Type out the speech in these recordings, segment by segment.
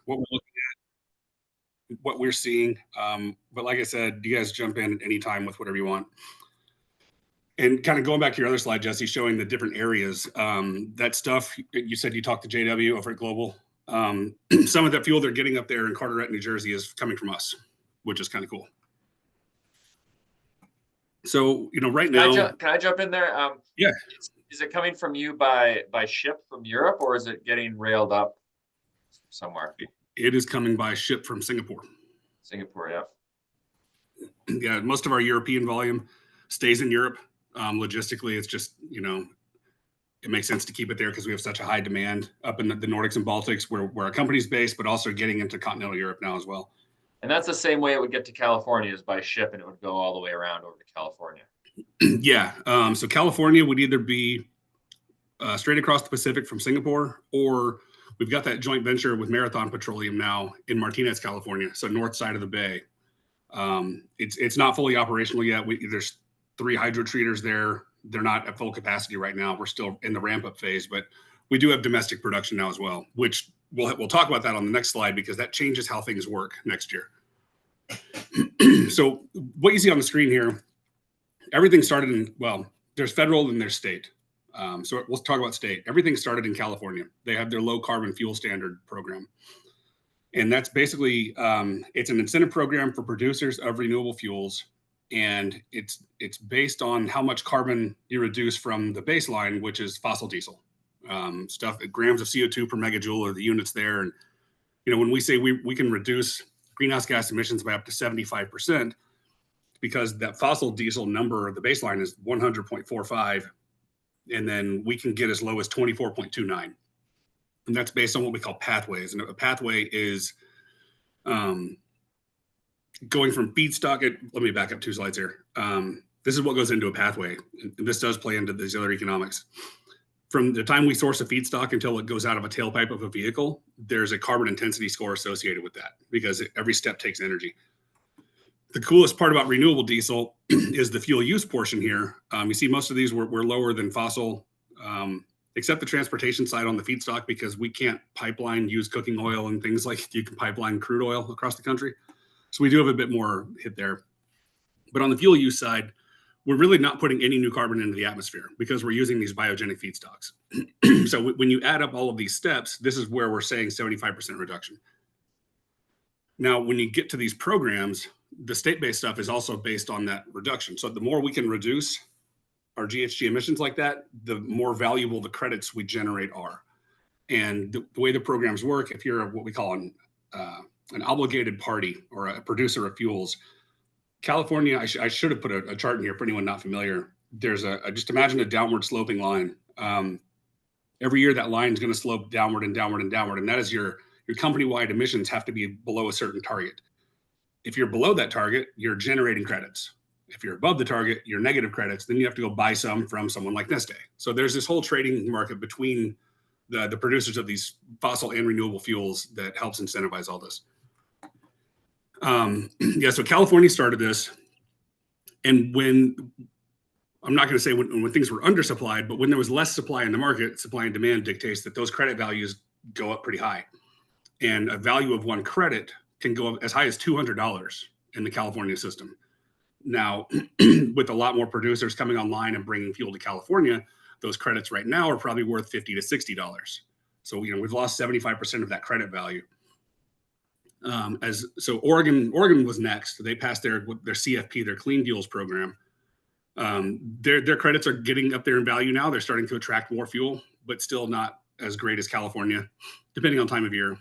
what we're looking at, what we're seeing. But like I said, you guys jump in at any time with whatever you want. And kind of going back to your other slide, Jesse, showing the different areas. That stuff, you said you talked to JW over at Global. Some of that fuel they're getting up there in Carteret, New Jersey is coming from us, which is kind of cool. So, right now. Can I jump in there? Yeah. Is it coming from you by ship from Europe, or is it getting railed up somewhere? It is coming by ship from Singapore. Singapore, yeah. Yeah, most of our European volume stays in Europe. Logistically, it's just, it makes sense to keep it there because we have such a high demand up in the Nordics and Baltics where our company's based, but also getting into continental Europe now as well. And that's the same way it would get to California is by ship, and it would go all the way around over to California. Yeah. So California would either be straight across the Pacific from Singapore, or we've got that joint venture with Marathon Petroleum now in Martinez, California. So north side of the bay. It's not fully operational yet. There's 3 hydrotreaters there. They're not at full capacity right now. We're still in the ramp up phase, but we do have domestic production now as well, which we'll talk about that on the next slide because that changes how things work next year. So what you see on the screen here, everything started there's federal and there's state. So we'll talk about state. Everything started in California. They have their low carbon fuel standard program. And that's basically, it's an incentive program for producers of renewable fuels. And it's based on how much carbon you reduce from the baseline, which is fossil diesel. Grams of CO2 per megajoule are the units there. And, when we say we can reduce greenhouse gas emissions by up to 75%, because that fossil diesel number, the baseline is 100.45, and then we can get as low as 24.29. And that's based on what we call pathways. And a pathway is going from feedstock. Let me back up 2 slides here. This is what goes into a pathway. And this does play into these other economics. From the time we source a feedstock until it goes out of a tailpipe of a vehicle, there's a carbon intensity score associated with that because every step takes energy. The coolest part about renewable diesel is the fuel use portion here. You see most of these were lower than fossil, except the transportation side on the feedstock because we can't pipeline used cooking oil and things like you can pipeline crude oil across the country. So we do have a bit more hit there. But on the fuel use side, we're really not putting any new carbon into the atmosphere because we're using these biogenic feedstocks. So when you add up all of these steps, this is where we're saying 75% reduction. Now, when you get to these programs, the state-based stuff is also based on that reduction. So the more we can reduce our GHG emissions like that, the more valuable the credits we generate are. And the way the programs work, if you're what we call an obligated party or a producer of fuels, California, I should have put a chart in here for anyone not familiar. There's just imagine a downward sloping line. Every year that line is going to slope downward and downward and downward. And that is your company-wide emissions have to be below a certain target. If you're below that target, you're generating credits. If you're above the target, you're negative credits. Then you have to go buy some from someone like NESTE. So there's this whole trading market between the producers of these fossil and renewable fuels that helps incentivize all this. So California started this. And I'm not going to say when things were undersupplied, but when there was less supply in the market, supply and demand dictates that those credit values go up pretty high. And a value of one credit can go up as high as $200 in the California system. Now, with a lot more producers coming online and bringing fuel to California, those credits right now are probably worth $50 to $60. So, we've lost 75% of that credit value. So Oregon was next. They passed their CFP, their Clean Fuels program. Their credits are getting up there in value now. They're starting to attract more fuel, but still not as great as California, depending on time of year.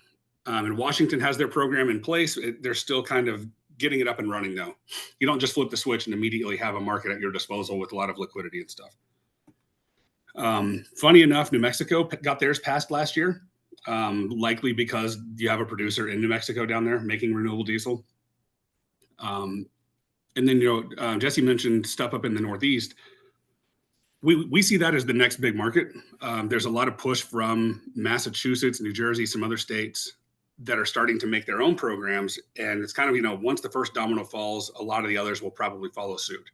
And Washington has their program in place. They're still kind of getting it up and running, though. You don't just flip the switch and immediately have a market at your disposal with a lot of liquidity and stuff. Funny enough, New Mexico got theirs passed last year, likely because you have a producer in New Mexico down there making renewable diesel. And then, Jesse mentioned stuff up in the Northeast. We see that as the next big market. There's a lot of push from Massachusetts, New Jersey, some other states that are starting to make their own programs. And it's kind of, once the first domino falls, a lot of the others will probably follow suit.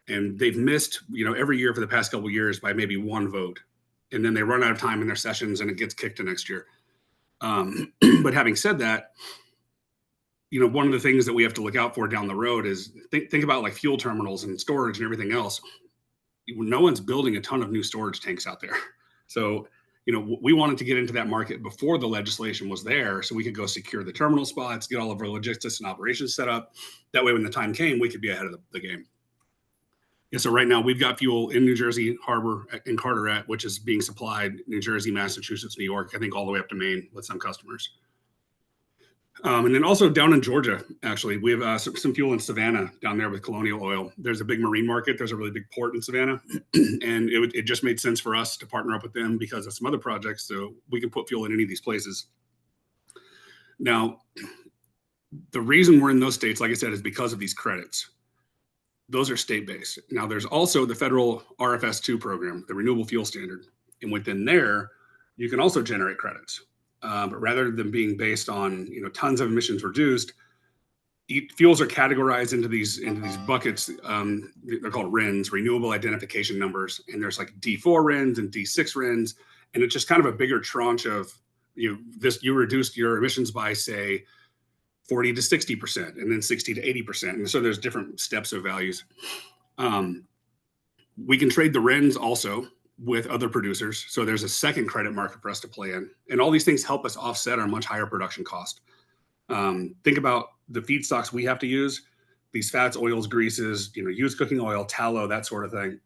And they've missed, every year for the past couple of years by maybe one vote. And then they run out of time in their sessions and it gets kicked to next year. But having said that, one of the things that we have to look out for down the road is think about like fuel terminals and storage and everything else. No one's building a ton of new storage tanks out there. So, we wanted to get into that market before the legislation was there so we could go secure the terminal spots, get all of our logistics and operations set up. That way, when the time came, we could be ahead of the game. Yeah, so right now we've got fuel in New Jersey Harbor in Carteret, which is being supplied New Jersey, Massachusetts, New York, I think all the way up to Maine with some customers. And then also down in Georgia, actually, we have some fuel in Savannah down there with Colonial Oil. There's a big marine market. There's a really big port in Savannah. And it just made sense for us to partner up with them because of some other projects. So we can put fuel in any of these places. Now, the reason we're in those states, like I said, is because of these credits. Those are state-based. Now, there's also the federal RFS2 program, the Renewable Fuel Standard. And within there, you can also generate credits. But rather than being based on tons of emissions reduced, fuels are categorized into these buckets. They're called RINs, Renewable Identification Numbers, and there's like D4 RINs and D6 RINs, and it's just kind of a bigger tranche of you reduced your emissions by say 40 to 60%, and then 60 to 80%, and so there's different steps of values. We can trade the RINs also with other producers. So there's a second credit market for us to play in. And all these things help us offset our much higher production cost. Think about the feedstocks we have to use, these fats, oils, greases, used cooking oil, tallow, that sort of thing.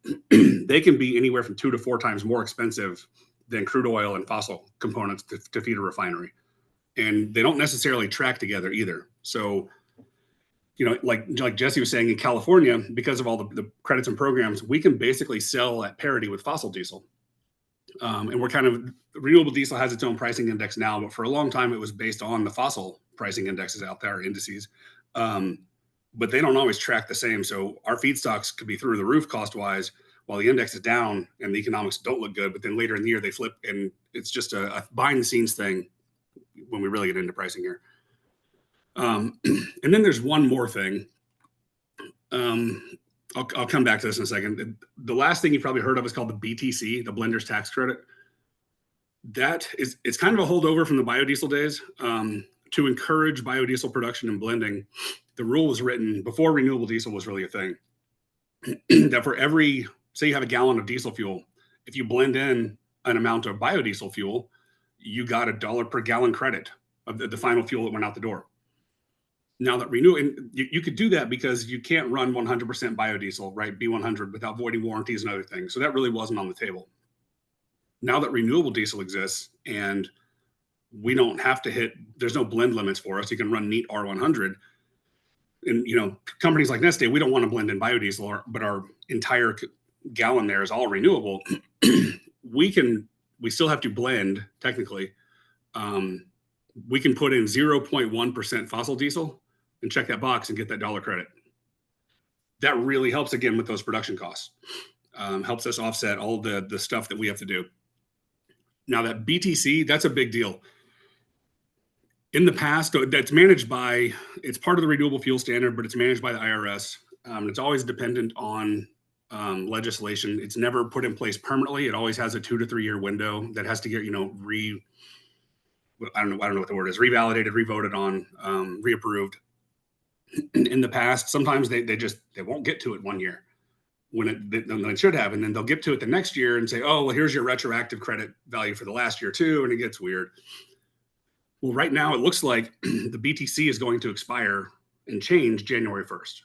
They can be anywhere from 2 to 4 times more expensive than crude oil and fossil components to feed a refinery. And they don't necessarily track together either. So like Jesse was saying, in California, because of all the credits and programs, we can basically sell at parity with fossil diesel. And we're renewable diesel has its own pricing index now, but for a long time it was based on the fossil pricing indexes out there, indices. But they don't always track the same. So our feedstocks could be through the roof cost-wise, while the index is down and the economics don't look good. But then later in the year they flip, and it's just a behind-the-scenes thing when we really get into pricing here. And then there's one more thing. I'll come back to this in a second. The last thing you probably heard of is called the BTC, the Blender's Tax Credit. It's kind of a holdover from the biodiesel days. To encourage biodiesel production and blending, the rule was written before renewable diesel was really a thing. That for every, say you have a gallon of diesel fuel, if you blend in an amount of biodiesel fuel, you got $1 per gallon credit of the final fuel that went out the door. Now that you could do that because you can't run 100% biodiesel, right? B100 without voiding warranties and other things. So that really wasn't on the table. Now that renewable diesel exists and we don't have to there's no blend limits for us. You can run neat R100. And, companies like NESTE, we don't want to blend in biodiesel, but our entire gallon there is all renewable. We still have to blend technically. We can put in 0.1% fossil diesel and check that box and get that $1 credit. That really helps again with those production costs. Helps us offset all the stuff that we have to do. Now that BTC, that's a big deal. In the past, it's part of the Renewable Fuel Standard, but it's managed by the IRS. It's always dependent on legislation. It's never put in place permanently. It always has a 2 to 3 year window that has to get, I don't know what the word is, revalidated, revoted on, reapproved. In the past, sometimes they won't get to it 1 year when they should have, and then they'll get to it the next year and say, oh, well, here's your retroactive credit value for the last year too, and it gets weird. Well, right now it looks like the BTC is going to expire and change January 1st.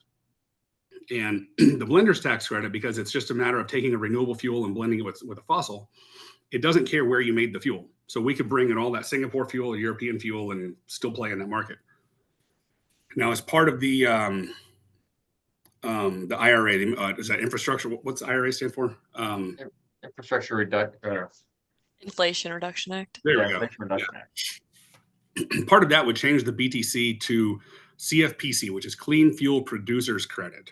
And the blender's tax credit, because it's just a matter of taking a renewable fuel and blending it with a fossil, it doesn't care where you made the fuel. So we could bring in all that Singapore fuel or European fuel and still play in that market. Now, as part of the IRA, is that infrastructure? What's the IRA stand for? Infrastructure Reduction. Inflation Reduction Act. There we go. Inflation Reduction Act. Part of that would change the BTC to CFPC, which is Clean Fuel Producers Credit.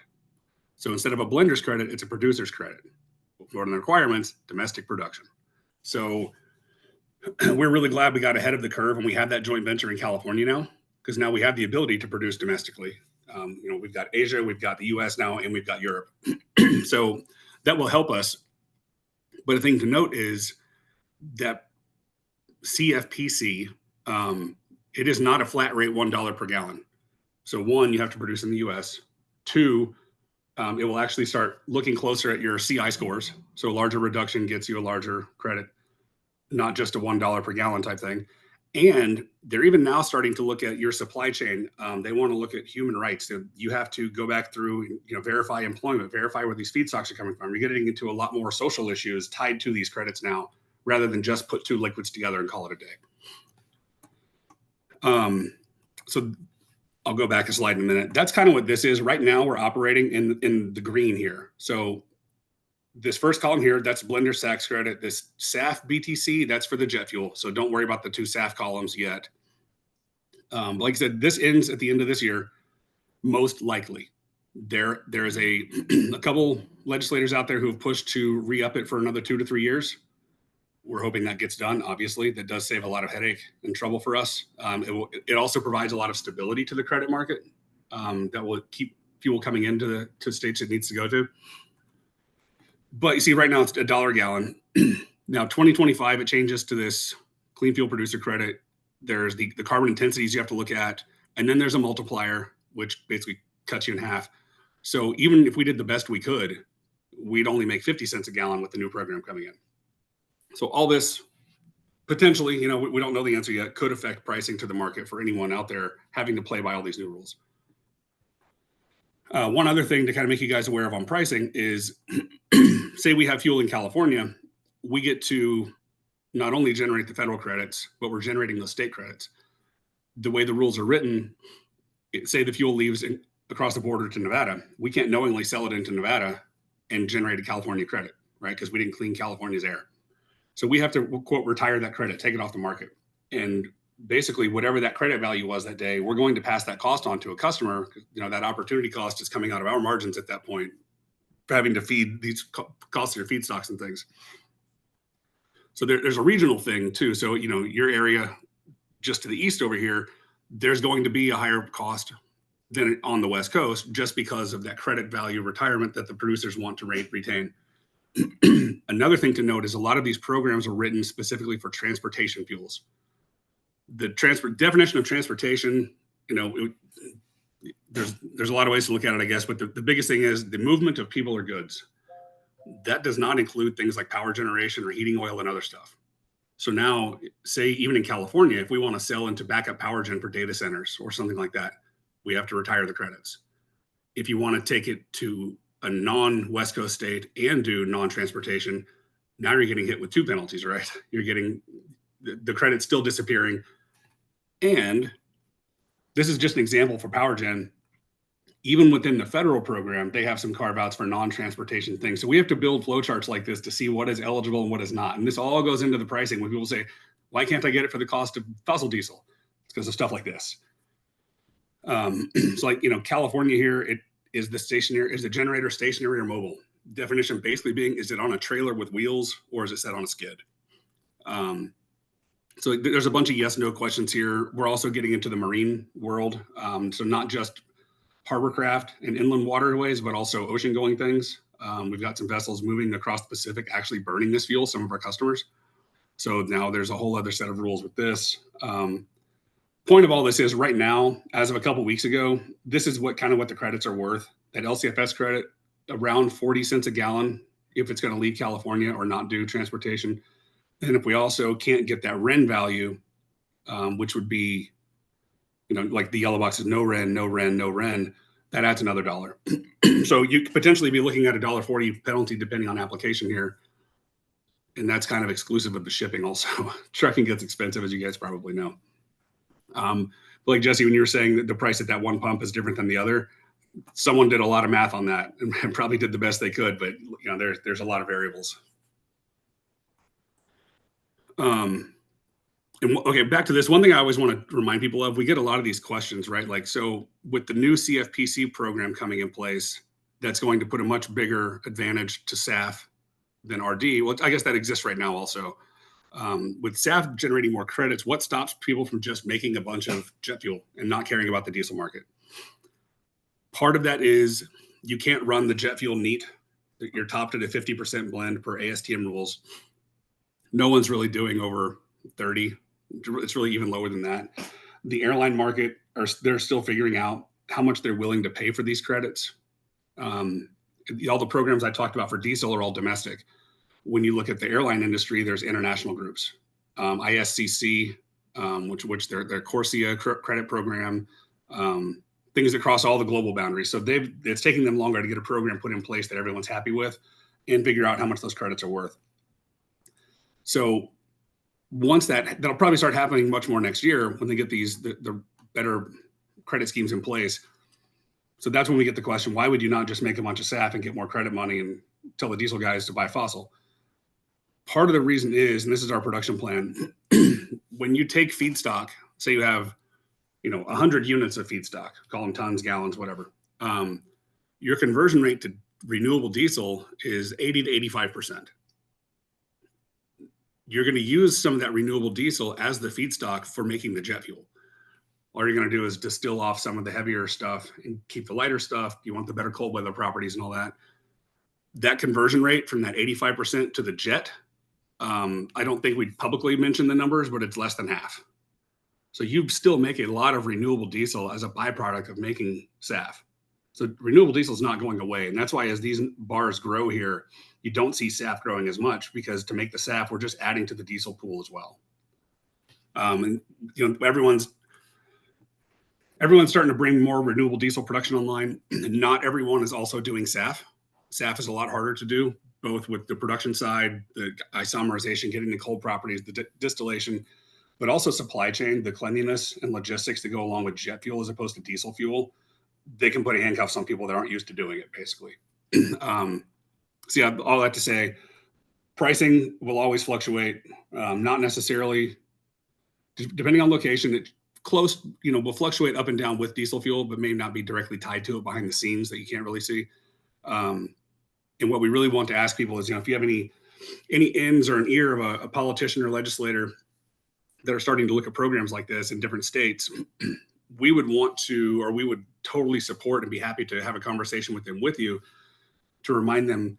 So instead of a blender's credit, it's a producer's credit. One of the requirements, domestic production. So we're really glad we got ahead of the curve and we have that joint venture in California now, because now we have the ability to produce domestically. We've got Asia, we've got the US now, and we've got Europe. So that will help us. But the thing to note is that CFPC It is not a flat rate $1 per gallon. So one, you have to produce in the US. Two, it will actually start looking closer at your CI scores. So a larger reduction gets you a larger credit, not just a $1 per gallon type thing. And they're even now starting to look at your supply chain. They want to look at human rights. So you have to go back through, verify employment, verify where these feedstocks are coming from. You're getting into a lot more social issues tied to these credits now, rather than just put two liquids together and call it a day. So I'll go back a slide in a minute. That's kind of what this is. Right now, we're operating in the green here. So this first column here, that's blender SAX credit. This SAF BTC, that's for the jet fuel. So don't worry about the two SAF columns yet. Like I said, this ends at the end of this year, most likely. There is a couple legislators out there who have pushed to re-up it for another 2 to 3 years. We're hoping that gets done. Obviously, that does save a lot of headache and trouble for us. It also provides a lot of stability to the credit market that will keep fuel coming into to states it needs to go to. But you see, right now it's $1 a gallon. Now, 2025, it changes to this clean fuel producer credit. There's the carbon intensities you have to look at, and then there's a multiplier, which basically cuts you in half. So even if we did the best we could, we'd only make 50 cents a gallon with the new program coming in. So all this potentially, we don't know the answer yet, could affect pricing to the market for anyone out there having to play by all these new rules. One other thing to kind of make you guys aware of on pricing is, say we have fuel in California, we get to not only generate the federal credits, but we're generating those state credits. The way the rules are written, say the fuel leaves across the border to Nevada, we can't knowingly sell it into Nevada and generate a California credit, right? Because we didn't clean California's air. So we have to, quote, retire that credit, take it off the market. And basically, whatever that credit value was that day, we're going to pass that cost on to a customer. That opportunity cost is coming out of our margins at that point for having to feed these costs of your feedstocks and things. So there's a regional thing too. So, your area just to the east over here, there's going to be a higher cost than on the West Coast just because of that credit value retirement that the producers want to retain. Another thing to note is a lot of these programs are written specifically for transportation fuels. The definition of transportation, there's a lot of ways to look at it, I guess, but the biggest thing is the movement of people or goods. That does not include things like power generation or heating oil and other stuff. So now, say even in California, if we want to sell into backup power gen for data centers or something like that, we have to retire the credits. If you want to take it to a non-West Coast state and do non-transportation, now you're getting hit with two penalties, right? You're getting the credit still disappearing. And this is just an example for power gen. Even within the federal program, they have some carve outs for non-transportation things. So we have to build flowcharts like this to see what is eligible and what is not. And this all goes into the pricing when people say, why can't I get it for the cost of fossil diesel? It's because of stuff like this. So California here, it is the generator stationary or mobile? Definition basically being, is it on a trailer with wheels or is it set on a skid? So there's a bunch of yes, no questions here. We're also getting into the marine world. So not just harborcraft and inland waterways, but also ocean going things. We've got some vessels moving across the Pacific, actually burning this fuel, some of our customers. So now there's a whole other set of rules with this. Point of all this is right now, as of a couple of weeks ago, this is what the credits are worth. That LCFS credit, around 40 cents a gallon if it's going to leave California or not do transportation. And if we also can't get that RIN value, which would be, like the yellow box is no RIN, no RIN, no RIN, that adds another $1. So you could potentially be looking at a $1.40 penalty depending on application here. And that's kind of exclusive of the shipping also. Trucking gets expensive, as you guys probably know. Like Jesse, when you were saying that the price at that one pump is different than the other, someone did a lot of math on that and probably did the best they could, but there's a lot of variables. Okay, back to this. One thing I always want to remind people of, we get a lot of these questions, right? Like, so with the new CFPC program coming in place, that's going to put a much bigger advantage to SAF than RD. Well, I guess that exists right now also. With SAF generating more credits, what stops people from just making a bunch of jet fuel and not caring about the diesel market? Part of that is you can't run the jet fuel neat. You're topped at a 50% blend per ASTM rules. No one's really doing over 30 It's really even lower than that. The airline market they're still figuring out how much they're willing to pay for these credits. All the programs I talked about for diesel are all domestic. When you look at the airline industry, there's international groups, ISCC, which their Corsia credit program, things that cross all the global boundaries. So it's taking them longer to get a program put in place that everyone's happy with and figure out how much those credits are worth. So once that'll probably start happening much more next year when they get the better credit schemes in place. So that's when we get the question, why would you not just make a bunch of SAF and get more credit money and tell the diesel guys to buy fossil? Part of the reason is, and this is our production plan, when you take feedstock, say you have 100 units of feedstock, call them tons, gallons, whatever. Your conversion rate to renewable diesel is 80 to 85%. You're going to use some of that renewable diesel as the feedstock for making the jet fuel. All you're going to do is distill off some of the heavier stuff and keep the lighter stuff. You want the better cold weather properties and all that. That conversion rate from that 85% to the jet, I don't think we'd publicly mention the numbers, but it's less than half. So you still make a lot of renewable diesel as a byproduct of making SAF. So renewable diesel is not going away. And that's why as these bars grow here, you don't see SAF growing as much, because to make the SAF, we're just adding to the diesel pool as well. And everyone's starting to bring more renewable diesel production online. Not everyone is also doing SAF. SAF is a lot harder to do, both with the production side, the isomerization, getting the cold properties, the distillation, but also supply chain, the cleanliness and logistics that go along with jet fuel as opposed to diesel fuel. They can put handcuffs on people that aren't used to doing it, basically. So yeah, all that to say, pricing will always fluctuate, not necessarily, depending on location, it will fluctuate up and down with diesel fuel, but may not be directly tied to it behind the scenes that you can't really see. And what we really want to ask people is, if you have any ins or an ear of a politician or legislator that are starting to look at programs like this in different states, we would totally support and be happy to have a conversation with them, with you, to remind them,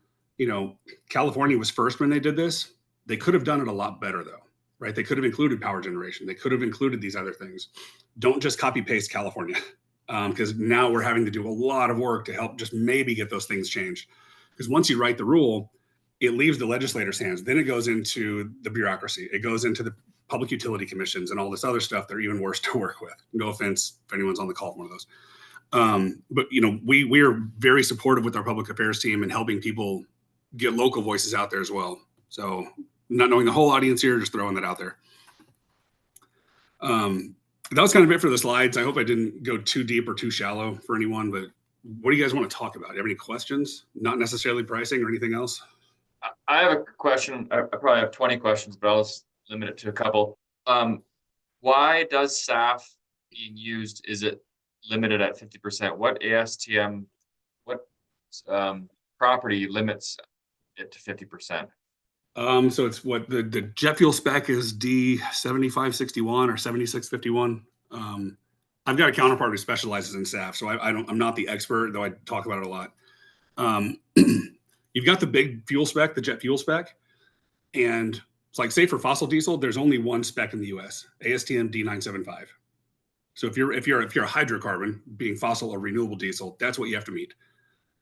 California was first when they did this. They could have done it a lot better though, right? They could have included power generation. They could have included these other things. Don't just copy paste California, because now we're having to do a lot of work to help just maybe get those things changed. Because once you write the rule, it leaves the legislators' hands. Then it goes into the bureaucracy. It goes into the public utility commissions and all this other stuff. They're even worse to work with. No offense if anyone's on the call from one of those. But we are very supportive with our public affairs team and helping people get local voices out there as well. So not knowing the whole audience here, just throwing that out there. That was kind of it for the slides. I hope I didn't go too deep or too shallow for anyone, but what do you guys want to talk about? Do you have any questions? Not necessarily pricing or anything else? I have a question. I probably have 20 questions, but I'll just limit it to a couple. Why does SAF being used, is it limited at 50%? What ASTM, what property limits it to 50%? So it's what the jet fuel spec is D7561 or 7651. I've got a counterpart who specializes in SAF, so I'm not the expert, though I talk about it a lot. You've got the big fuel spec, the jet fuel spec, and it's like, say for fossil diesel, there's only one spec in the US, ASTM D975. So if you're a hydrocarbon, being fossil or renewable diesel, that's what you have to meet.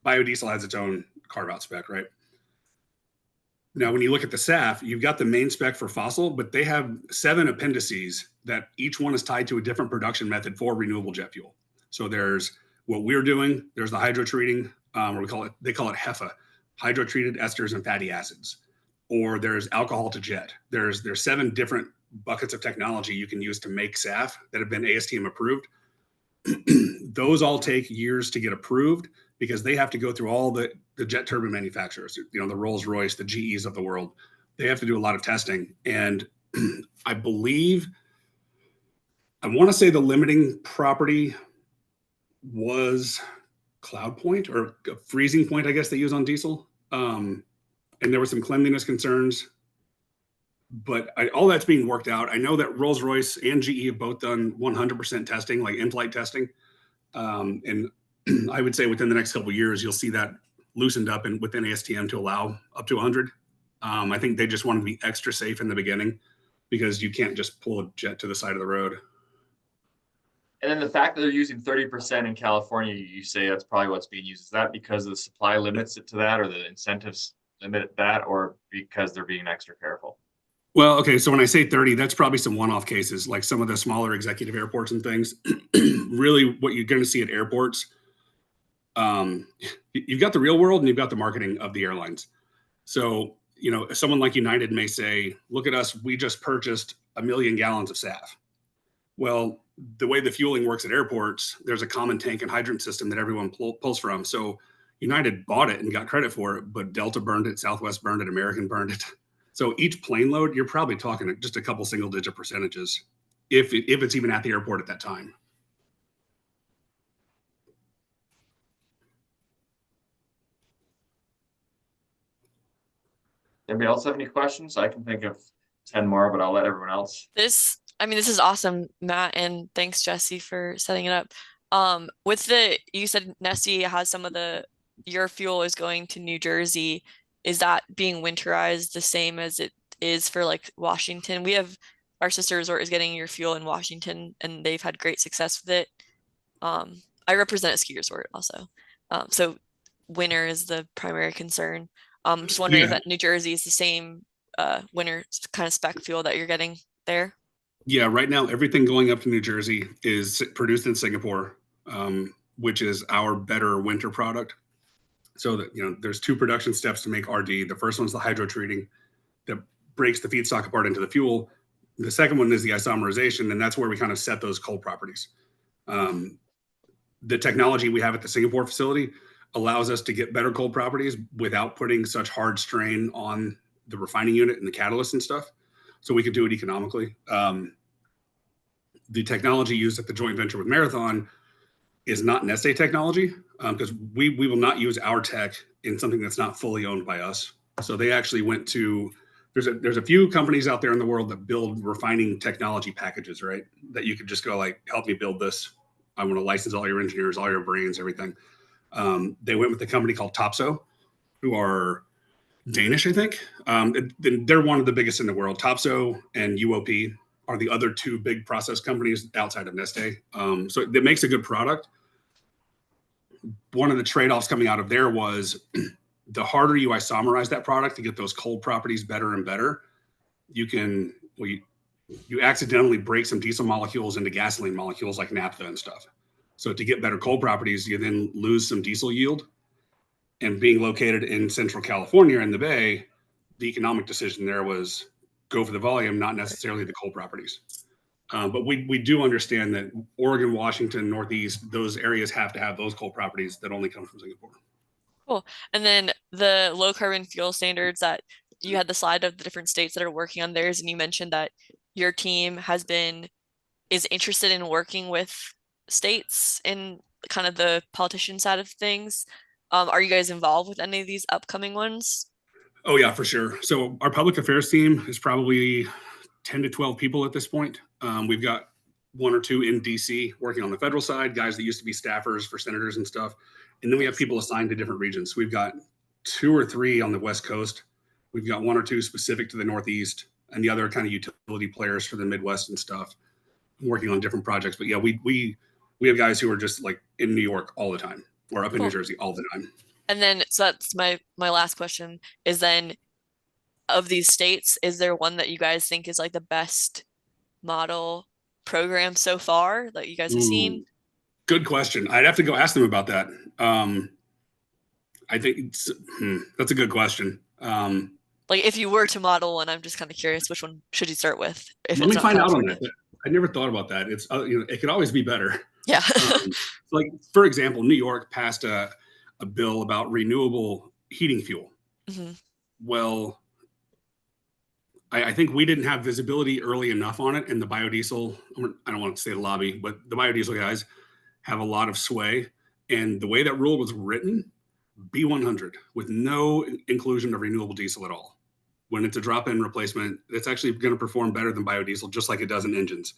Biodiesel has its own carve-out spec, right? Now, when you look at the SAF, you've got the main spec for fossil, but they have 7 appendices that each one is tied to a different production method for renewable jet fuel. So there's what we're doing, there's the hydrotreating, or they call it HEFA, hydrotreated esters and fatty acids, or there's alcohol to jet. There's 7 different buckets of technology you can use to make SAF that have been ASTM approved. Those all take years to get approved because they have to go through all the jet turbine manufacturers, the Rolls-Royce, the GEs of the world. They have to do a lot of testing. And I want to say the limiting property was cloud point or a freezing point, I guess they use on diesel. And there were some cleanliness concerns, but all that's being worked out. I know that Rolls-Royce and GE have both done 100% testing, like in-flight testing. And I would say within the next couple of years, you'll see that loosened up and within ASTM to allow up to 100. I think they just wanted to be extra safe in the beginning. because you can't just pull a jet to the side of the road. And then the fact that they're using 30% in California, you say that's probably what's being used. Is that because the supply limits it to that, or the incentives limit that, or because they're being extra careful? Well, okay, so when I say 30, that's probably some one-off cases, like some of the smaller executive airports and things. Really, what you're going to see at airports, you've got the real world and you've got the marketing of the airlines. So, someone like United may say, look at us, we just purchased 1 million gallons of SAF. Well, the way the fueling works at airports, there's a common tank and hydrant system that everyone pulls from. So United bought it and got credit for it, but Delta burned it, Southwest burned it, American burned it. So each plane load, you're probably talking just a couple single digit percentages, if it's even at the airport at that time. Anybody else have any questions? I can think of 10 more, but I'll let everyone else. This is awesome, Matt, and thanks, Jesse, for setting it up. You said NESTE has some of your fuel is going to New Jersey. Is that being winterized the same as it is for like Washington? We have our sister resort is getting your fuel in Washington, and they've had great success with it. I represent a ski resort also. So winter is the primary concern. Just wondering if that New Jersey is the same winter kind of spec fuel that you're getting there. Yeah, right now everything going up to New Jersey is produced in Singapore, which is our better winter product. So that there's 2 production steps to make RD. The first one's the hydro treating that breaks the feedstock apart into the fuel. The second one is the isomerization, and that's where we kind of set those cold properties. The technology we have at the Singapore facility allows us to get better cold properties without putting such hard strain on the refining unit and the catalyst and stuff. So we could do it economically. The technology used at the joint venture with Marathon is not NESTE technology, because we will not use our tech in something that's not fully owned by us. So they actually went to, there's a few companies out there in the world that build refining technology packages, right? That you could just go like, help me build this. I want to license all your engineers, all your brains, everything. They went with a company called Topsoe, who are Danish, I think. They're one of the biggest in the world. Topsoe and UOP are the other 2 big process companies outside of NESTE. So it makes a good product. One of the trade-offs coming out of there was the harder you isomerize that product to get those cold properties better and better, you accidentally break some diesel molecules into gasoline molecules like naphtha and stuff. So to get better cold properties, you then lose some diesel yield. And being located in Central California in the Bay, the economic decision there was go for the volume, not necessarily the cold properties. But we do understand that Oregon, Washington, Northeast, those areas have to have those cold properties that only come from Singapore. Cool. And then the low carbon fuel standards, that you had the slide of the different states that are working on theirs, and you mentioned that your team is interested in working with states in kind of the politician side of things. Are you guys involved with any of these upcoming ones? Oh yeah, for sure. So our public affairs team is probably 10 to 12 people at this point. We've got 1 or 2 in DC working on the federal side, guys that used to be staffers for senators and stuff. And then we have people assigned to different regions. We've got 2 or 3 on the West Coast. We've got 1 or 2 specific to the Northeast, and the other kind of utility players for the Midwest and stuff, working on different projects. But yeah, we have guys who are just like in New York all the time, or up in New Jersey all the time. And then, so that's my last question is then, of these states, is there one that you guys think is like the best model program so far that you guys have seen? Good question. I'd have to go ask them about that. I think that's a good question. Like if you were to model one, I'm just kind of curious, which one should you start with? Let me find out on that. I never thought about that. It's it could always be better. Yeah. Like for example, New York passed a bill about renewable heating fuel. Mm-hmm. Well, I think we didn't have visibility early enough on it, and the biodiesel, I don't want to say the lobby, but the biodiesel guys have a lot of sway. And the way that rule was written, B100 with no inclusion of renewable diesel at all. When it's a drop-in replacement, it's actually going to perform better than biodiesel, just like it does in engines.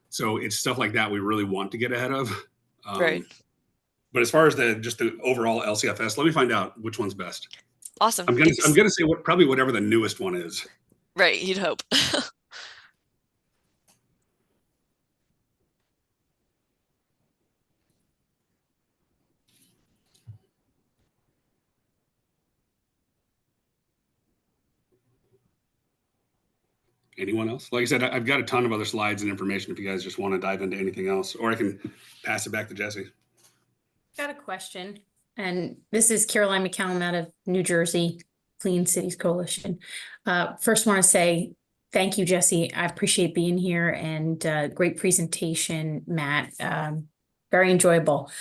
So it's stuff like that we really want to get ahead of. Right. But as far as just the overall LCFS, let me find out which one's best. Awesome. I'm gonna say probably whatever the newest one is. Right, you'd hope. Anyone else? Like I said, I've got a ton of other slides and information if you guys just want to dive into anything else, or I can pass it back to Jesse. Got a question, and this is Caroline McCallum out of New Jersey Clean Cities Coalition. First want to say thank you, Jesse. I appreciate being here, and great presentation, Matt. Very enjoyable.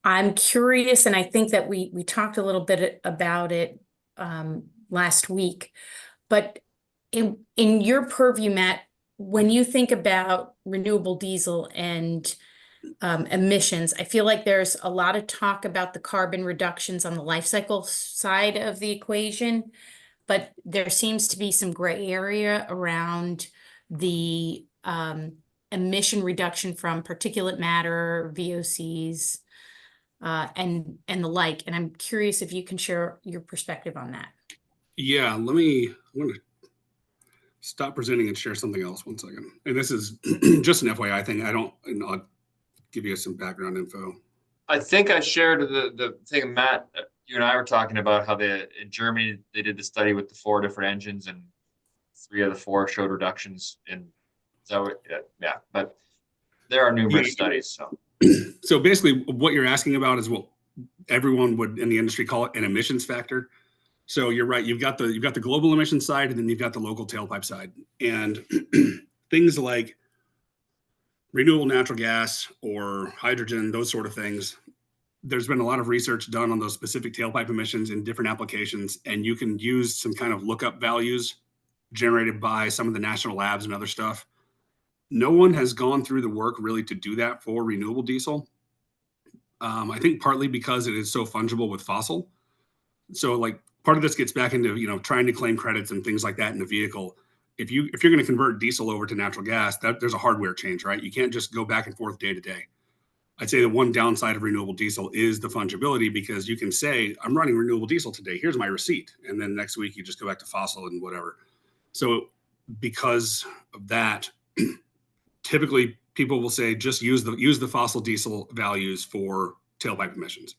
I'm curious, and I think that we talked a little bit about it last week, but in your purview, Matt, when you think about renewable diesel and emissions, I feel like there's a lot of talk about the carbon reductions on the life cycle side of the equation, but there seems to be some gray area around the emission reduction from particulate matter, VOCs, and the like. And I'm curious if you can share your perspective on that. Yeah, I'm going to stop presenting and share something else 1 second. And this is just an FYI thing. I'll give you some background info. I think I shared the thing, Matt, you and I were talking about how in Germany, they did the study with the 4 different engines, and 3 of the 4 showed reductions in, so yeah, but there are numerous studies. So basically what you're asking about is what everyone would in the industry call it an emissions factor. So you're right. You've got the global emissions side, and then you've got the local tailpipe side, and things like renewable natural gas or hydrogen, those sort of things. There's been a lot of research done on those specific tailpipe emissions in different applications, and you can use some kind of lookup values generated by some of the national labs and other stuff. No one has gone through the work really to do that for renewable diesel. I think partly because it is so fungible with fossil. So like part of this gets back into, trying to claim credits and things like that in the vehicle. If you're going to convert diesel over to natural gas, there's a hardware change, right? You can't just go back and forth day to day. I'd say the one downside of renewable diesel is the fungibility, because you can say, I'm running renewable diesel today, here's my receipt. And then next week you just go back to fossil and whatever. So because of that, typically people will say, just use the fossil diesel values for tailpipe emissions.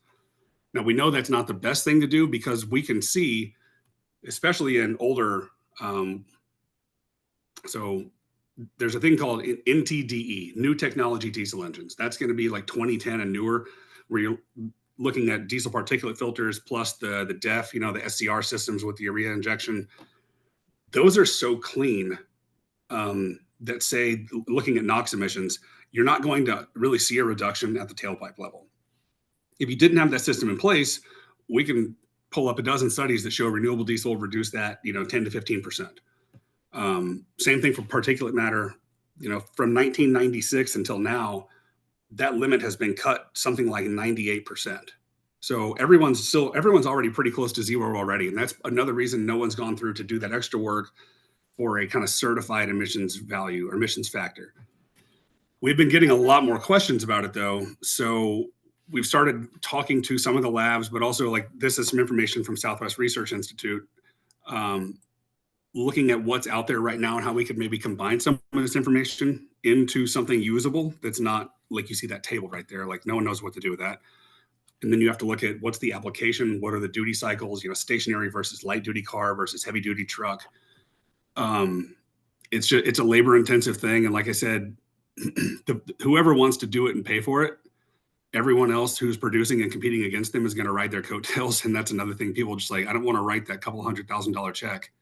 Now we know that's not the best thing to do, because we can see, especially in older, so there's a thing called NTDE, new technology diesel engines. That's going to be like 2010 and newer, where you're looking at diesel particulate filters plus the DEF, the SCR systems with the urea injection. Those are so clean that say, looking at NOx emissions, you're not going to really see a reduction at the tailpipe level. If you didn't have that system in place, we can pull up a dozen studies that show renewable diesel reduce that, 10 to 15%. Same thing for particulate matter, from 1996 until now, that limit has been cut something like 98%. So everyone's already pretty close to zero already. And that's another reason no one's gone through to do that extra work for a kind of certified emissions value or emissions factor. We've been getting a lot more questions about it though. So we've started talking to some of the labs, but also like this is some information from Southwest Research Institute, looking at what's out there right now and how we could maybe combine some of this information into something usable that's not like you see that table right there, like no one knows what to do with that. And then you have to look at what's the application, what are the duty cycles, stationary versus light duty car versus heavy duty truck. It's a labor intensive thing. And like I said, whoever wants to do it and pay for it, everyone else who's producing and competing against them is going to ride their coattails. And that's another thing. People just like, I don't want to write that couple $100,000 check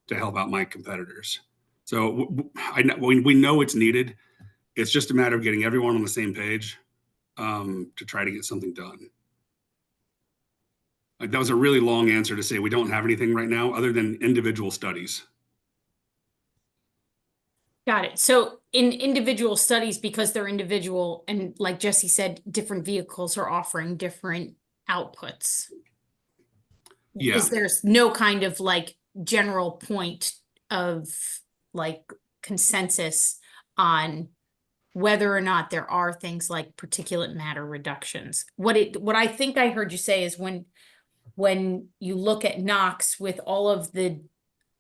to help out my competitors. So we know it's needed. It's just a matter of getting everyone on the same page to try to get something done. Like that was a really long answer to say we don't have anything right now other than individual studies. Got it. So in individual studies, because they're individual, and like Jesse said, different vehicles are offering different outputs. Yeah. Is there no kind of like general point of like consensus on whether or not there are things like particulate matter reductions? What I think I heard you say is when you look at NOx with all of the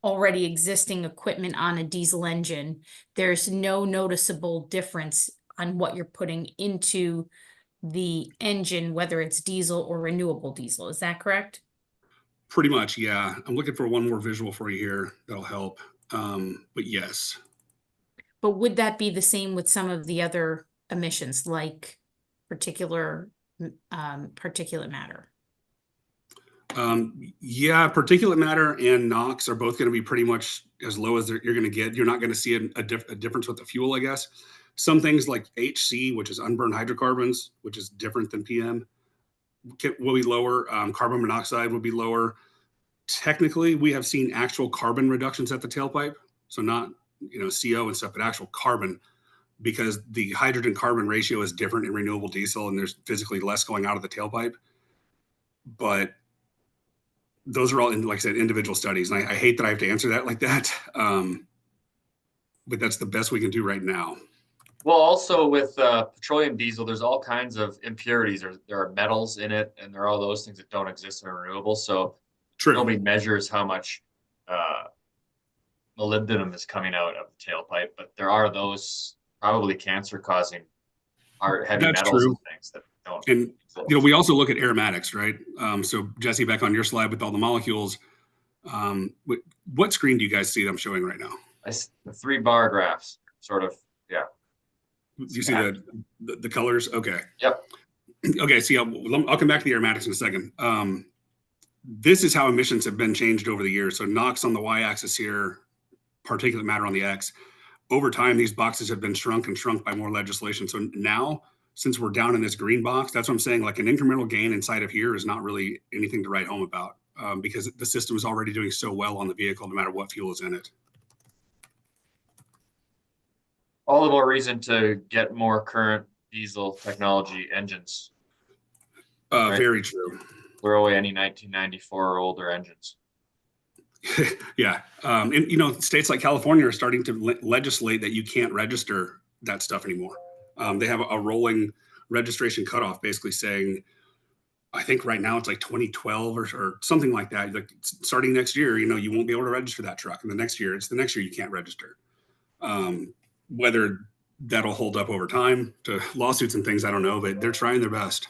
already existing equipment on a diesel engine, there's no noticeable difference on what you're putting into the engine, whether it's diesel or renewable diesel. Is that correct? Pretty much, yeah. I'm looking for one more visual for you here that'll help. But yes. But would that be the same with some of the other emissions, like particular particulate matter? Yeah, particulate matter and NOx are both going to be pretty much as low as you're going to get. You're not going to see a difference with the fuel, I guess. Some things like HC, which is unburned hydrocarbons, which is different than PM, will be lower. Carbon monoxide will be lower. Technically, we have seen actual carbon reductions at the tailpipe. So not, CO and stuff, but actual carbon, because the hydrogen carbon ratio is different in renewable diesel and there's physically less going out of the tailpipe. But those are all, like I said, individual studies. And I hate that I have to answer that like that. But that's the best we can do right now. Well, also with petroleum diesel, there's all kinds of impurities. There are metals in it, and there are all those things that don't exist in renewables. So True. Nobody measures how much molybdenum is coming out of the tailpipe, but there are those probably cancer-causing heavy That's metals true. and things that don't. And we also look at aromatics, right? So Jesse, back on your slide with all the molecules, what screen do you guys see I'm showing right now? The 3-bar graphs, sort of, yeah. Do you see the colors? Okay. Yep. Okay, see, I'll come back to the aromatics in a second. This is how emissions have been changed over the years. So NOx on the y-axis here, particulate matter on the x. Over time, these boxes have been shrunk and shrunk by more legislation. So now, since we're down in this green box, that's what I'm saying, like an incremental gain inside of here is not really anything to write home about, because the system is already doing so well on the vehicle, no matter what fuel is in it. All the more reason to get more current diesel technology engines. Right? Very true. Throw away any 1994 or older engines. Yeah. And, states like California are starting to legislate that you can't register that stuff anymore. They have a rolling registration cutoff, basically saying, I think right now it's like 2012 or something like that. Like starting next year, you won't be able to register that truck. And the next year you can't register. Whether that'll hold up over time to lawsuits and things, I don't know, but they're trying their best.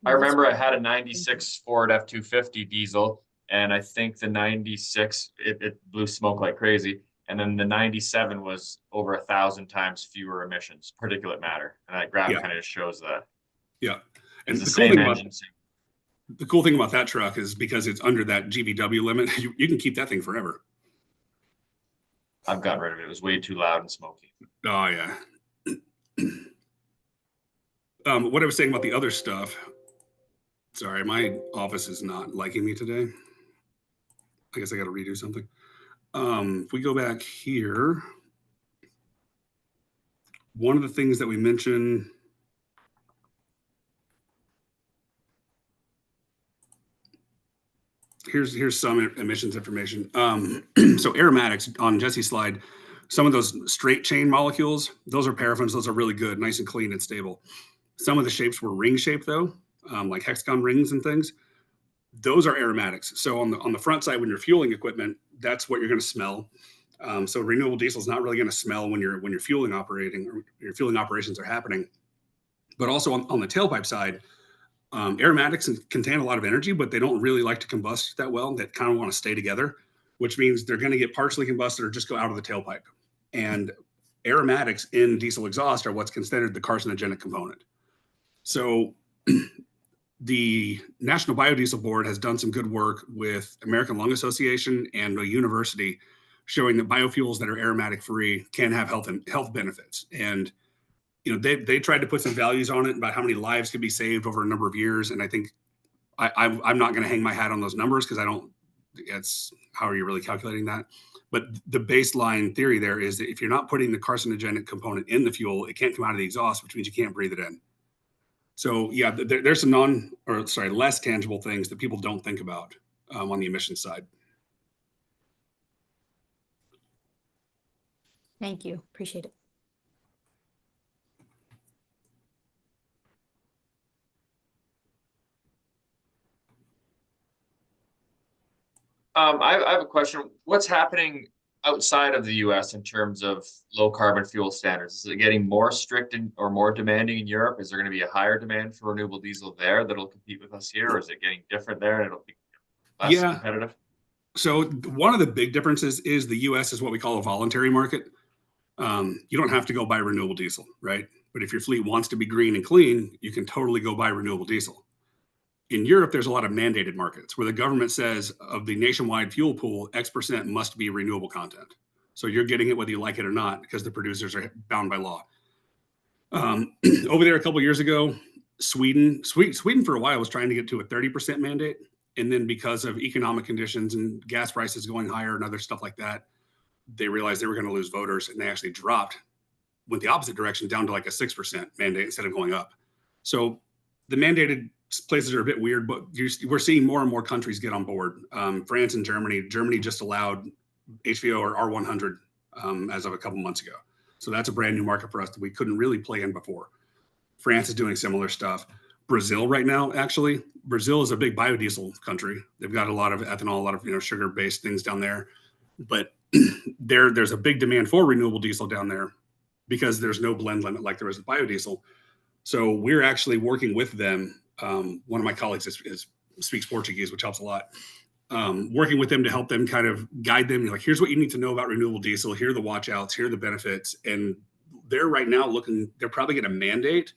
I remember I had a 96 Ford F-250 diesel, and I think the 96, it blew smoke like crazy. And then the 97 was over 1,000 times fewer emissions, particulate matter. And that graph kind of just shows that. Yeah. And the cool thing about that truck is because it's under that GVW limit, you can keep that thing forever. I've gotten rid of it. It was way too loud and smoky. Oh, yeah. What I was saying about the other stuff. Sorry, my office is not liking me today. I guess I got to redo something. If we go back here, one of the things that we mentioned, here's some emissions information. So aromatics on Jesse's slide, some of those straight chain molecules, those are paraffins. Those are really good, nice and clean and stable. Some of the shapes were ring shaped though, like hexagon rings and things. Those are aromatics. So on the front side, when you're fueling equipment, that's what you're going to smell. So renewable diesel is not really going to smell when you're fueling operating or your fueling operations are happening. But also on the tailpipe side, aromatics contain a lot of energy, but they don't really like to combust that well. They kind of want to stay together, which means they're going to get partially combusted or just go out of the tailpipe. And aromatics in diesel exhaust are what's considered the carcinogenic component. So the National Biodiesel Board has done some good work with American Lung Association and a university showing that biofuels that are aromatic free can have health benefits. And they tried to put some values on it about how many lives could be saved over a number of years. And I think I'm not going to hang my hat on those numbers because it's how are you really calculating that? But the baseline theory there is that if you're not putting the carcinogenic component in the fuel, it can't come out of the exhaust, which means you can't breathe it in. So yeah, there's some less tangible things that people don't think about on the emissions side. Thank you. Appreciate it. I have a question. What's happening outside of the US in terms of low carbon fuel standards? Is it getting more strict or more demanding in Europe? Is there going to be a higher demand for renewable diesel there that'll compete with us here? Or is it getting different there and it'll be less competitive? So one of the big differences is the US is what we call a voluntary market. You don't have to go buy renewable diesel, right? But if your fleet wants to be green and clean, you can totally go buy renewable diesel. In Europe, there's a lot of mandated markets where the government says of the nationwide fuel pool, X% must be renewable content. So you're getting it whether you like it or not because the producers are bound by law. Over there a couple of years ago, Sweden for a while was trying to get to a 30% mandate. And then because of economic conditions and gas prices going higher and other stuff like that, they realized they were going to lose voters, and they actually went the opposite direction down to like a 6% mandate instead of going up. So the mandated places are a bit weird, but we're seeing more and more countries get on board. France and Germany just allowed HVO or R100 as of a couple months ago. So that's a brand new market for us that we couldn't really play in before. France is doing similar stuff. Brazil right now, actually, Brazil is a big biodiesel country. They've got a lot of ethanol, a lot of sugar-based things down there. But there's a big demand for renewable diesel down there because there's no blend limit like there is with biodiesel. So we're actually working with them. One of my colleagues speaks Portuguese, which helps a lot. Working with them to help them kind of guide them. Like, here's what you need to know about renewable diesel. Here are the watch outs. Here are the benefits. And they're right now they're probably going to mandate.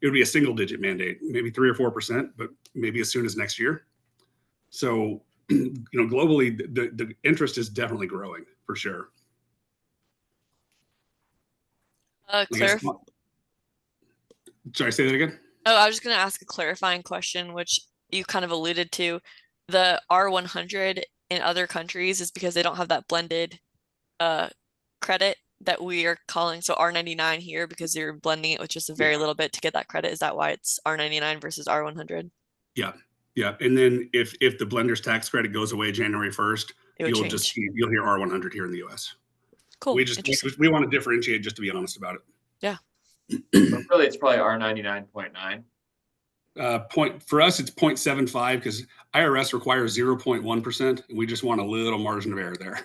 It would be a single digit mandate, maybe 3 or 4%, but maybe as soon as next year. So, globally, the interest is definitely growing for sure. Sorry, say that again. Oh, I was just going to ask a clarifying question, which you kind of alluded to. The R100 in other countries is because they don't have that blended credit that we are calling. So R99 here, because you're blending it with just a very little bit to get that credit. Is that why it's R99 versus R100? Yeah. Yeah. And then if the blender's tax credit goes away January 1st, you'll hear R100 here in the US. Cool. We want to differentiate, just to be honest about it. Yeah. But really, it's probably R99.9. For us, it's 0.75 because IRS requires 0.1%, and we just want a little margin of error there.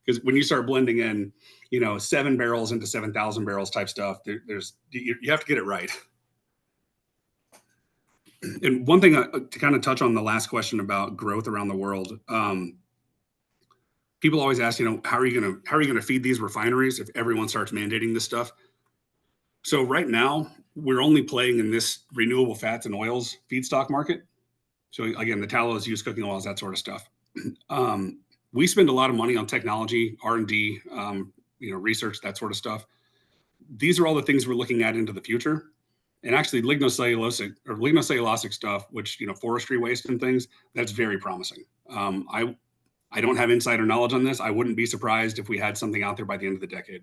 Because when you start blending in, 7 barrels into 7,000 barrels type stuff, you have to get it right. And one thing to kind of touch on the last question about growth around the world, people always ask, how are you going to feed these refineries if everyone starts mandating this stuff? So right now, we're only playing in this renewable fats and oils feedstock market. So again, the tallows, used cooking oils, that sort of stuff. We spend a lot of money on technology, R&D, research, that sort of stuff. These are all the things we're looking at into the future. And actually, lignocellulosic stuff, which forestry waste and things, that's very promising. I don't have insider knowledge on this. I wouldn't be surprised if we had something out there by the end of the decade.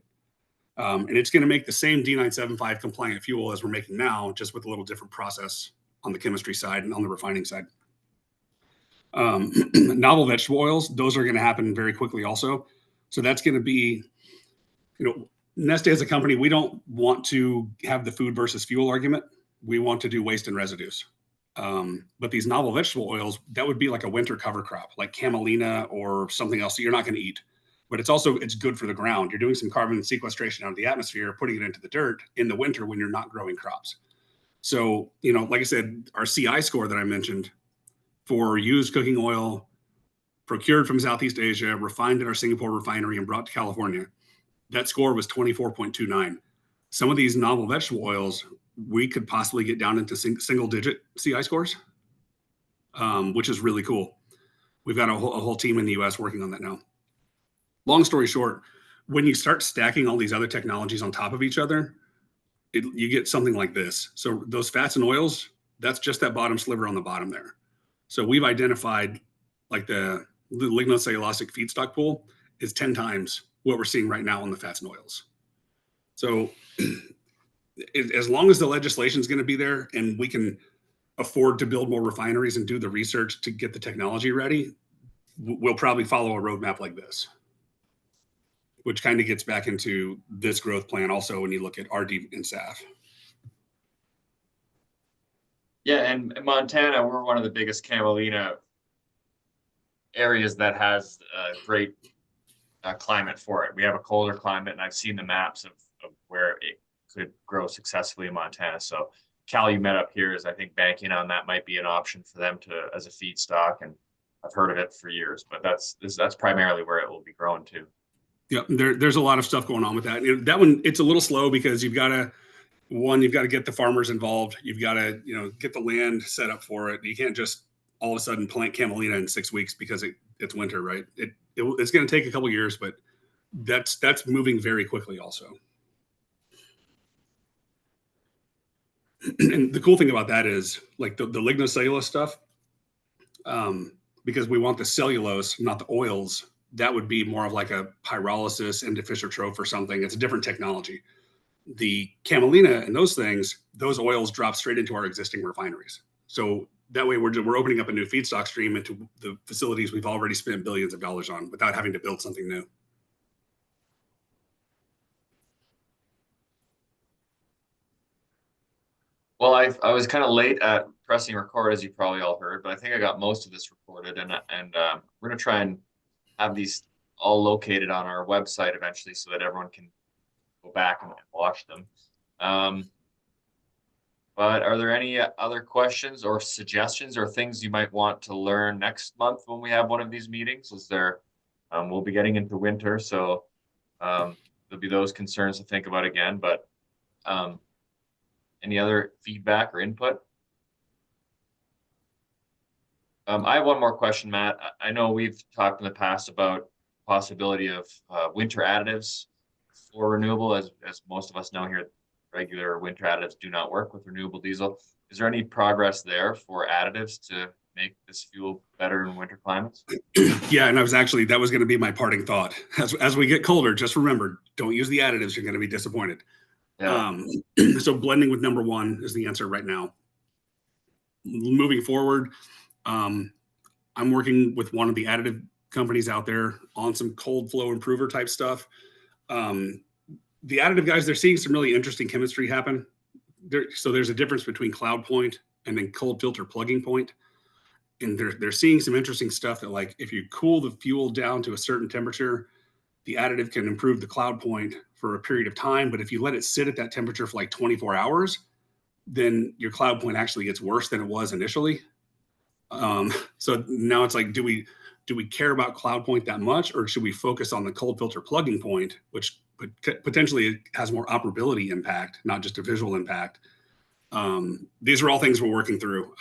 And it's going to make the same D975 compliant fuel as we're making now, just with a little different process on the chemistry side and on the refining side. Novel vegetable oils, those are going to happen very quickly also. So that's going to be, Neste as a company, we don't want to have the food versus fuel argument. We want to do waste and residues. But these novel vegetable oils, that would be like a winter cover crop, like camelina or something else that you're not going to eat. But it's good for the ground. You're doing some carbon sequestration out of the atmosphere, putting it into the dirt in the winter when you're not growing crops. So, like I said, our CI score that I mentioned for used cooking oil procured from Southeast Asia, refined at our Singapore refinery and brought to California, that score was 24.29. Some of these novel vegetable oils, we could possibly get down into single digit CI scores, which is really cool. We've got a whole team in the US working on that now. Long story short, when you start stacking all these other technologies on top of each other, you get something like this. So those fats and oils, that's just that bottom sliver on the bottom there. So we've identified like the lignocellulosic feedstock pool is 10 times what we're seeing right now on the fats and oils. So as long as the legislation is going to be there and we can afford to build more refineries and do the research to get the technology ready, we'll probably follow a roadmap like this, which kind of gets back into this growth plan also when you look at RD and SAF. Yeah, and in Montana, we're one of the biggest camelina areas that has a great climate for it. We have a colder climate, and I've seen the maps of where it could grow successfully in Montana. So Calumet up here is, I think, banking on that might be an option for them as a feedstock. And I've heard of it for years, but that's primarily where it will be grown to. Yeah, there's a lot of stuff going on with that. That one, it's a little slow because you've got to get the farmers involved. You've got to, get the land set up for it. You can't just all of a sudden plant camelina in 6 weeks because it's winter, right? It's going to take a couple years, but that's moving very quickly also. And the cool thing about that is like the lignocellulose stuff, because we want the cellulose, not the oils. That would be more of like a pyrolysis into Fischer-Tropsch or something. It's a different technology. The camelina and those things, those oils drop straight into our existing refineries. So that way we're opening up a new feedstock stream into the facilities we've already spent billions of dollars on without having to build something new. Well, I was kind of late at pressing record, as you probably all heard, but I think I got most of this recorded, and we're gonna try and have these all located on our website eventually so that everyone can go back and watch them. But are there any other questions or suggestions or things you might want to learn next month when we have one of these meetings? We'll be getting into winter, so there'll be those concerns to think about again, but any other feedback or input? I have one more question, Matt. I know we've talked in the past about possibility of winter additives for renewable, as most of us know here, regular winter additives do not work with renewable diesel. Is there any progress there for additives to make this fuel better in winter climates? Yeah, and that was going to be my parting thought. As we get colder, just remember, don't use the additives. You're going to be disappointed. Yeah. So blending with number one is the answer right now. Moving forward, I'm working with one of the additive companies out there on some cold flow improver type stuff. The additive guys, they're seeing some really interesting chemistry happen. So there's a difference between cloud point and then cold filter plugging point. And they're seeing some interesting stuff that, like, if you cool the fuel down to a certain temperature, the additive can improve the cloud point for a period of time. But if you let it sit at that temperature for like 24 hours, then your cloud point actually gets worse than it was initially. So now it's like, do we care about cloud point that much, or should we focus on the cold filter plugging point, which potentially has more operability impact, not just a visual impact? These are all things we're working through.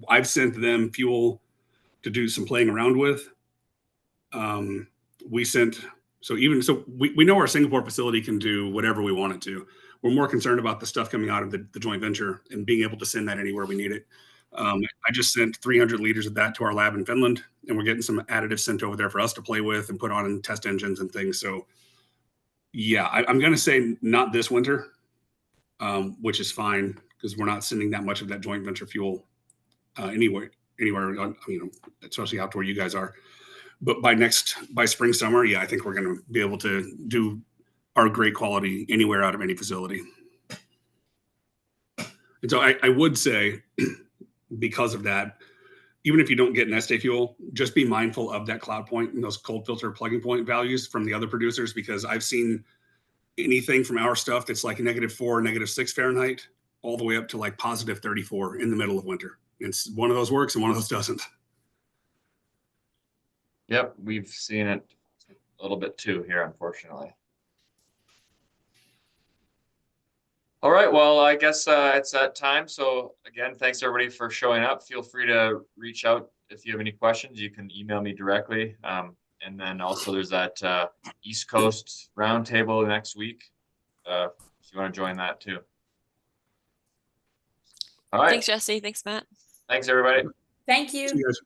I've sent them fuel to do some playing around with. We know our Singapore facility can do whatever we want it to. We're more concerned about the stuff coming out of the joint venture and being able to send that anywhere we need it. I just sent 300 liters of that to our lab in Finland, and we're getting some additives sent over there for us to play with and put on in test engines and things. So yeah, I'm going to say not this winter, which is fine because we're not sending that much of that joint venture fuel anywhere, especially out to where you guys are. But by spring, summer, yeah, I think we're going to be able to do our great quality anywhere out of any facility. And so I would say, because of that, even if you don't get NESTE fuel, just be mindful of that cloud point and those cold filter plugging point values from the other producers, because I've seen anything from our stuff that's like -4, -6 Fahrenheit, all the way up to like +34 in the middle of winter. It's one of those works and one of those doesn't. Yep, we've seen it a little bit too here, unfortunately. All right, well, I guess it's that time. So again, thanks everybody for showing up. Feel free to reach out if you have any questions. You can email me directly. And then also there's that East Coast roundtable next week, if you want to join that too. All right. Thanks, Jesse. Thanks, Matt. Thanks, everybody. Thank you. See you guys.